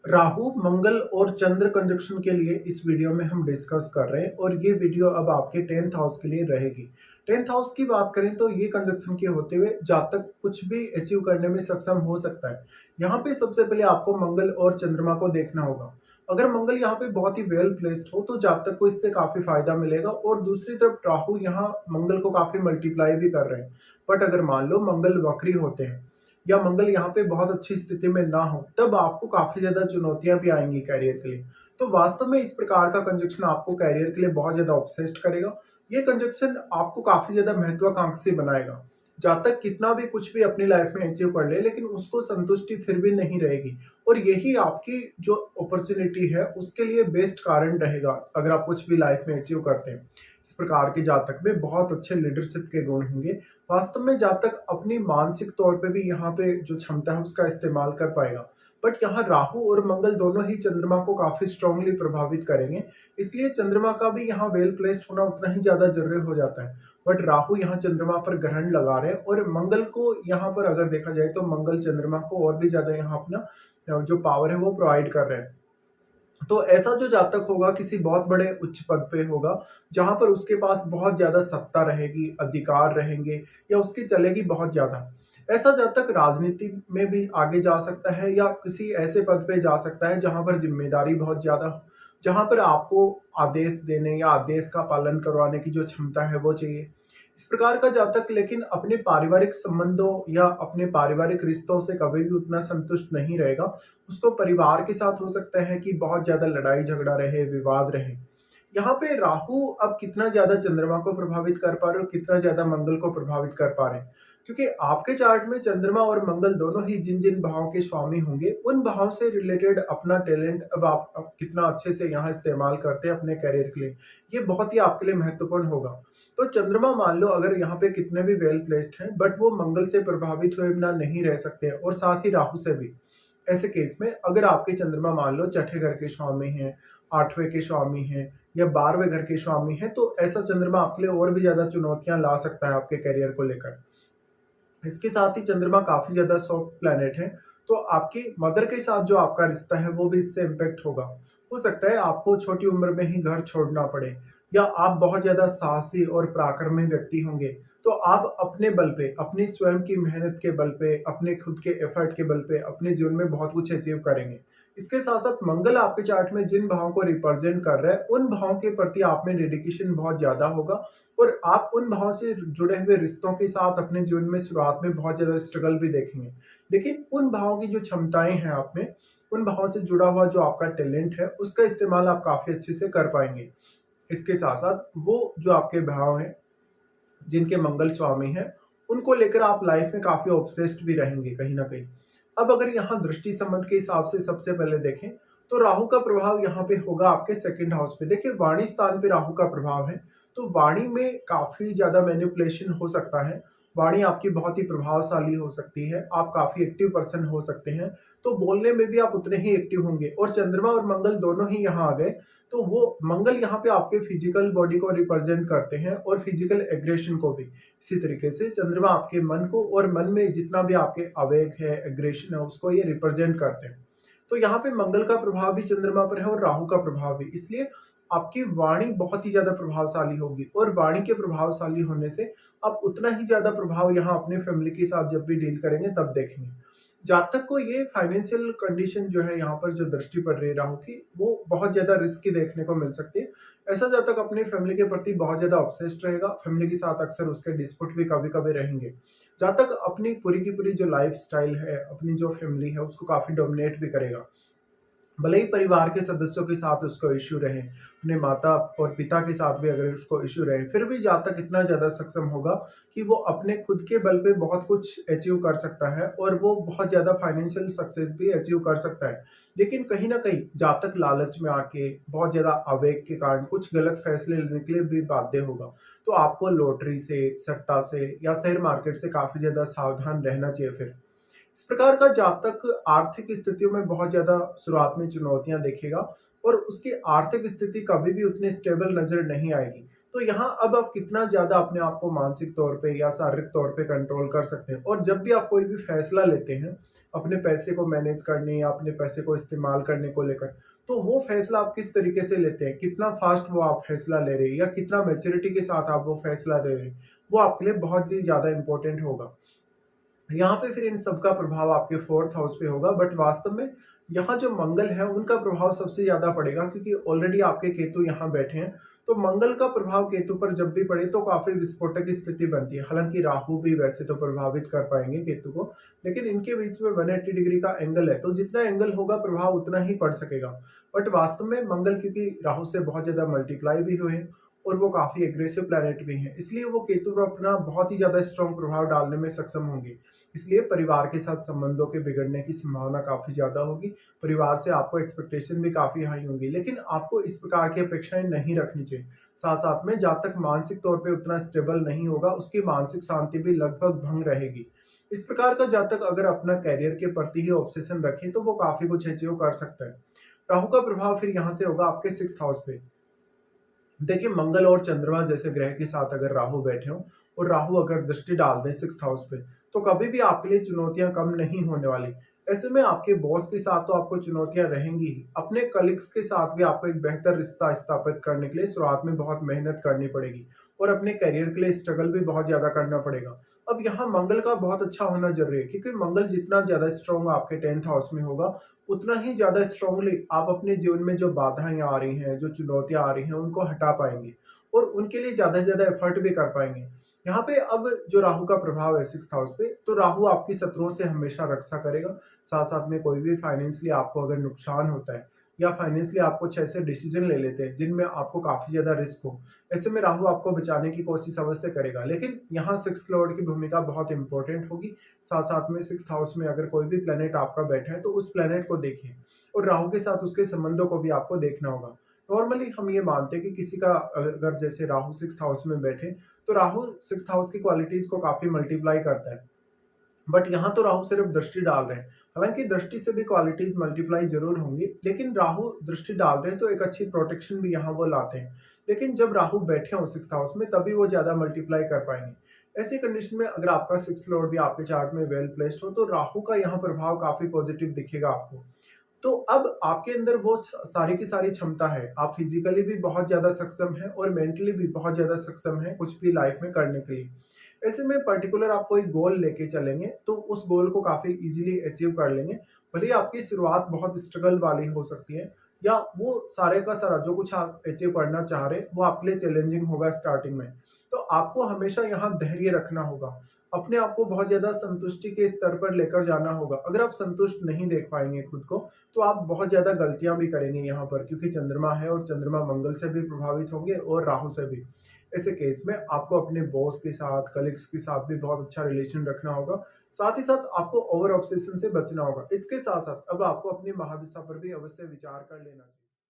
राहु, मंगल और चंद्र कंजक्शन के लिए इस वीडियो में हम डिस्कस कर रहे हैं और ये वीडियो अब आपके 10th हाउस के लिए रहेगी। 10th हाउस की बात करें तो ये कंजक्शन के होते हुए जातक कुछ भी अचीव करने में सक्षम हो सकता है। यहाँ पे सबसे पहले आपको मंगल और चंद्रमा को देखना होगा। अगर मंगल यहाँ पे बहुत ही वेल प्लेस्ड हो तो जातक को इससे काफी फायदा मिलेगा और दूसरी तरफ राहु यहाँ मंगल को काफी मल्टीप्लाई भी कर रहे हैं। बट अगर मान लो मंगल वक्री होते हैं या मंगल यहाँ पे बहुत अच्छी स्थिति में ना हो, तब आपको काफी ज्यादा चुनौतियां भी आएंगी कैरियर के लिए। तो वास्तव में इस प्रकार का कंजक्शन आपको कैरियर के लिए बहुत ज्यादा ऑब्सेस्ड करेगा। ये कंजक्शन आपको काफी ज्यादा महत्वाकांक्षी बनाएगा। जातक कितना भी कुछ भी अपनी लाइफ में अचीव कर ले, लेकिन उसको संतुष्टि फिर भी नहीं रहेगी। और यही आपकी जो अपॉर्चुनिटी है उसके लिए बेस्ट कारण रहेगा अगर आप कुछ भी लाइफ में अचीव करते हैं। इस प्रकार के जातक में बहुत अच्छे लीडरशिप के गुण होंगे। वास्तव में जातक अपनी मानसिक तौर पे भी यहाँ पे जो क्षमता है उसका इस्तेमाल कर पाएगा। बट यहाँ राहु और मंगल दोनों ही चंद्रमा को काफी स्ट्रांगली प्रभावित करेंगे, इसलिए चंद्रमा का भी यहाँ वेल प्लेस्ड होना उतना ही ज्यादा जरूरी हो जाता है। बट राहु यहाँ चंद्रमा पर ग्रहण लगा रहे हैं और मंगल को यहाँ पर अगर देखा जाए तो मंगल चंद्रमा को और भी ज्यादा यहाँ अपना जो पावर है वो प्रोवाइड कर रहे हैं। तो ऐसा जो जातक होगा किसी बहुत बड़े उच्च पद पे होगा, जहां पर उसके पास बहुत ज्यादा सत्ता रहेगी, अधिकार रहेंगे या उसकी चलेगी बहुत ज्यादा। ऐसा जातक राजनीति में भी आगे जा सकता है या किसी ऐसे पद पे जा सकता है जहां पर जिम्मेदारी बहुत ज्यादा हो, जहां पर आपको आदेश देने या आदेश का पालन करवाने की जो क्षमता है वो चाहिए। इस प्रकार का जातक लेकिन अपने पारिवारिक संबंधों या अपने पारिवारिक रिश्तों से कभी भी उतना संतुष्ट नहीं रहेगा। उसको परिवार के साथ हो सकता है कि बहुत ज्यादा लड़ाई झगड़ा रहे, विवाद रहे। यहाँ पे राहु अब कितना ज्यादा चंद्रमा को प्रभावित कर पा रहे और कितना ज्यादा मंगल को प्रभावित कर पा रहे हैं, क्योंकि आपके चार्ट में चंद्रमा और मंगल दोनों ही जिन जिन भाव के स्वामी होंगे उन भाव से रिलेटेड अपना टैलेंट अब आप कितना अच्छे से यहाँ इस्तेमाल करते हैं अपने करियर के लिए, ये बहुत ही आपके लिए महत्वपूर्ण होगा। तो चंद्रमा मान लो अगर यहाँ पे कितने भी वेल प्लेस्ड हैं, बट वो मंगल से प्रभावित हुए बिना नहीं रह सकते हैं और साथ ही राहु से भी। ऐसे केस में अगर आपके चंद्रमा मान लो छठे घर के स्वामी हैं, आठवें के स्वामी हैं या 12वें घर के स्वामी हैं, तो ऐसा चंद्रमा आपके लिए और भी ज्यादा चुनौतियां ला सकता है आपके करियर को लेकर। इसके साथ ही चंद्रमा काफी ज्यादा सॉफ्ट प्लैनेट है, तो आपकी मदर के साथ जो आपका रिश्ता है वो भी इससे इम्पेक्ट होगा। हो सकता है आपको छोटी उम्र में ही घर छोड़ना पड़े या आप बहुत ज्यादा साहसी और पराक्रमी व्यक्ति होंगे, तो आप अपने बल पे, अपनी स्वयं की मेहनत के बल पे, अपने खुद के एफर्ट के बल पे अपने जीवन में बहुत कुछ अचीव करेंगे। इसके साथ साथ मंगल आपके चार्ट में जिन भावों को रिप्रेजेंट कर रहा है उन भावों के प्रति आप में डेडिकेशन बहुत ज्यादा होगा और आप उन भावों से जुड़े हुए रिश्तों के साथ अपने जीवन में शुरुआत में बहुत ज्यादा स्ट्रगल भी देखेंगे। लेकिन उन भावों की जो क्षमताएं हैं आप में, उन भावों से जुड़ा हुआ जो आपका टैलेंट है उसका इस्तेमाल आप काफी अच्छे से कर पाएंगे। इसके साथ साथ वो जो आपके भाव हैं जिनके मंगल स्वामी हैं, उनको लेकर आप लाइफ में काफी ऑब्सेस्ड भी रहेंगे कहीं ना कहीं। अब अगर यहाँ दृष्टि संबंध के हिसाब से सबसे पहले देखें तो राहु का प्रभाव यहाँ पे होगा आपके सेकंड हाउस पे। देखिए वाणी स्थान पे राहु का प्रभाव है, तो वाणी में काफी ज्यादा मैनिपुलेशन हो सकता है। वाणी आपकी बहुत ही प्रभावशाली हो सकती है, आप काफी एक्टिव पर्सन हो सकते हैं, तो बोलने में भी आप उतने ही एक्टिव होंगे। और चंद्रमा और मंगल दोनों ही यहाँ आ गए, तो वो मंगल यहाँ पे आपके फिजिकल बॉडी को रिप्रेजेंट करते हैं और फिजिकल एग्रेशन को भी। इसी तरीके से चंद्रमा आपके मन को और मन में जितना भी आपके आवेग है, एग्रेशन है, उसको ये रिप्रेजेंट करते हैं। तो यहाँ पे मंगल का प्रभाव भी चंद्रमा पर है और राहु का प्रभाव भी, इसलिए आपकी वाणी बहुत ही ज्यादा प्रभावशाली होगी। और वाणी के प्रभावशाली होने से आप उतना ही ज्यादा प्रभाव यहाँ अपने फैमिली के साथ जब भी डील करेंगे तब देखेंगे। जातक को ये फाइनेंशियल कंडीशन जो है यहाँ पर जो दृष्टि पड़ रही है राहु की, वो बहुत ज्यादा रिस्की देखने को मिल सकती है। ऐसा जातक अपनी फैमिली के प्रति बहुत ज्यादा ऑब्सेस्ड रहेगा, फैमिली के साथ अक्सर उसके डिस्प्यूट भी कभी कभी रहेंगे। जातक अपनी पूरी की पूरी जो लाइफ स्टाइल है, अपनी जो फैमिली है उसको काफी डोमिनेट भी करेगा। भले ही परिवार के सदस्यों के साथ उसको इश्यू रहे, अपने माता और पिता के साथ भी अगर उसको इश्यू रहे, फिर भी जातक इतना ज्यादा सक्षम होगा कि वो अपने खुद के बल पे बहुत कुछ अचीव कर सकता है और वो बहुत ज्यादा फाइनेंशियल सक्सेस भी अचीव कर सकता है। लेकिन कहीं ना कहीं जातक लालच में आके बहुत ज्यादा आवेग के कारण कुछ गलत फैसले लेने के लिए भी बाध्य होगा। तो आपको लॉटरी से, सट्टा से या शेयर मार्केट से काफी ज्यादा सावधान रहना चाहिए। फिर इस प्रकार का जातक आर्थिक स्थितियों में बहुत ज्यादा शुरुआत में चुनौतियां देखेगा और उसकी आर्थिक स्थिति कभी भी उतनी स्टेबल नजर नहीं आएगी। तो यहाँ अब आप कितना ज्यादा अपने आप को मानसिक तौर पे या शारीरिक तौर पे कंट्रोल कर सकते हैं, और जब भी आप कोई भी फैसला लेते हैं अपने पैसे को मैनेज करने या अपने पैसे को इस्तेमाल करने को लेकर। तो वो फैसला आप किस तरीके से लेते हैं, कितना फ़ास्ट वो आप फैसला ले रहे हैं या कितना मैच्योरिटी के साथ आप वो फैसला ले रहे हैं, वो आपके लिए बहुत ही ज़्यादा इम्पोर्टेंट होगा। यहाँ पे फिर इन सब का प्रभाव आपके 4th हाउस पे होगा, बट वास्तव में यहाँ जो मंगल है उनका प्रभाव सबसे ज़्यादा पड़ेगा, क्योंकि ऑलरेडी आपके केतु यहाँ बैठे हैं। तो मंगल का प्रभाव केतु पर जब भी पड़े तो काफ़ी विस्फोटक स्थिति बनती है। हालाँकि राहु भी वैसे तो प्रभावित कर पाएँगे केतु को, लेकिन इनके बीच में 180 डिग्री का एंगल है, तो जितना एंगल होगा प्रभाव उतना ही पड़ सकेगा। बट वास्तव में मंगल, क्योंकि राहु से बहुत ज़्यादा मल्टीप्लाई भी हुए हैं और वो काफ़ी एग्रेसिव प्लैनेट भी हैं, इसलिए वो केतु पर अपना बहुत ही ज़्यादा स्ट्रॉन्ग प्रभाव डालने में सक्षम होंगे। इसलिए परिवार के साथ संबंधों के बिगड़ने की संभावना काफ़ी ज़्यादा होगी। परिवार से आपको एक्सपेक्टेशन भी काफ़ी हाई होंगी, लेकिन आपको इस प्रकार की अपेक्षाएँ नहीं रखनी चाहिए। साथ-साथ में जहाँ तक मानसिक तौर पे उतना स्टेबल नहीं होगा, उसकी मानसिक शांति भी लगभग भंग रहेगी। इस प्रकार का जातक अगर अपना करियर के प्रति ही ऑब्सेशन रखे, तो वो काफ़ी कुछ अचीव कर सकता है। राहु का प्रभाव फिर यहाँ से होगा आपके 6th हाउस पे। देखिए, मंगल और चंद्रमा जैसे ग्रह के साथ अगर राहु बैठे हों और राहु अगर दृष्टि डाल दें 6th हाउस पे, तो कभी भी आपके लिए चुनौतियाँ कम नहीं होने वाली। ऐसे में आपके बॉस के साथ तो आपको चुनौतियाँ रहेंगी ही, अपने कलीग्स के साथ भी आपको एक बेहतर रिश्ता स्थापित करने के लिए शुरुआत में बहुत मेहनत करनी पड़ेगी और अपने करियर के लिए स्ट्रगल भी बहुत ज़्यादा करना पड़ेगा। अब यहाँ मंगल का बहुत अच्छा होना ज़रूरी है, क्योंकि मंगल जितना ज़्यादा स्ट्रॉन्ग आपके 10th हाउस में होगा, उतना ही ज़्यादा स्ट्रांगली आप अपने जीवन में जो बाधाएँ आ रही हैं, जो चुनौतियाँ आ रही हैं, उनको हटा पाएँगे और उनके लिए ज़्यादा से ज़्यादा एफर्ट भी कर पाएँगे। यहाँ पे अब जो राहु का प्रभाव है 6th हाउस पे, तो राहु आपकी शत्रुओं से हमेशा रक्षा करेगा। साथ-साथ में कोई भी फाइनेंशियली आपको अगर नुकसान होता है या फाइनेंशियली आप कुछ ऐसे डिसीज़न ले लेते हैं, जिनमें आपको काफ़ी ज़्यादा रिस्क हो, ऐसे में राहु आपको बचाने की कोशिश अवश्य करेगा। लेकिन यहाँ 6th लॉर्ड की भूमिका बहुत इम्पोर्टेंट होगी। साथ-साथ में 6th हाउस में अगर कोई भी प्लैनेट आपका बैठा है, तो उस प्लैनेट को देखिए और राहु के साथ उसके संबंधों को भी आपको देखना होगा। नॉर्मली हम ये मानते हैं कि किसी का अगर जैसे राहु 6th हाउस में बैठे, तो राहु 6th हाउस की क्वालिटीज़ को काफ़ी मल्टीप्लाई करता है। बट यहाँ तो राहु सिर्फ दृष्टि डाल रहे हैं। हालाँकि दृष्टि से भी क्वालिटीज़ मल्टीप्लाई ज़रूर होंगी, लेकिन राहु दृष्टि डाल रहे हैं तो एक अच्छी प्रोटेक्शन भी यहाँ वो लाते हैं। लेकिन जब राहु बैठे हों 6th हाउस में, तभी वो ज़्यादा मल्टीप्लाई कर पाएँगे। ऐसी कंडीशन में अगर आपका 6th लॉर्ड भी आपके चार्ट में वेल प्लेस्ड हो, तो राहु का यहाँ प्रभाव काफ़ी पॉजिटिव दिखेगा आपको। तो अब आपके अंदर वो सारी की सारी क्षमता है। आप फिज़िकली भी बहुत ज़्यादा सक्षम हैं और मेंटली भी बहुत ज़्यादा सक्षम हैं कुछ भी लाइफ़ में करने के लिए। ऐसे में पर्टिकुलर आप कोई गोल लेके चलेंगे, तो उस गोल को काफ़ी ईज़िली अचीव कर लेंगे। भले ही आपकी शुरुआत बहुत स्ट्रगल वाली हो सकती है, या वो सारे का सारा जो कुछ आप अचीव करना चाह रहे हैं, वो आपके लिए चैलेंजिंग होगा स्टार्टिंग में। तो आपको हमेशा यहाँ धैर्य रखना होगा। अपने आप को बहुत ज़्यादा संतुष्टि के स्तर पर लेकर जाना होगा। अगर आप संतुष्ट नहीं देख पाएँगे खुद को, तो आप बहुत ज़्यादा गलतियाँ भी करेंगे यहाँ पर, क्योंकि चंद्रमा है और चंद्रमा मंगल से भी प्रभावित होंगे और राहु से भी। ऐसे केस में आपको अपने बॉस के साथ, कलीग्स के साथ भी बहुत अच्छा रिलेशन रखना होगा। साथ ही साथ आपको ओवर ऑब्सेशन से बचना होगा। इसके साथ-साथ अब आपको अपनी महादशा पर भी अवश्य विचार कर लेना चाहिए।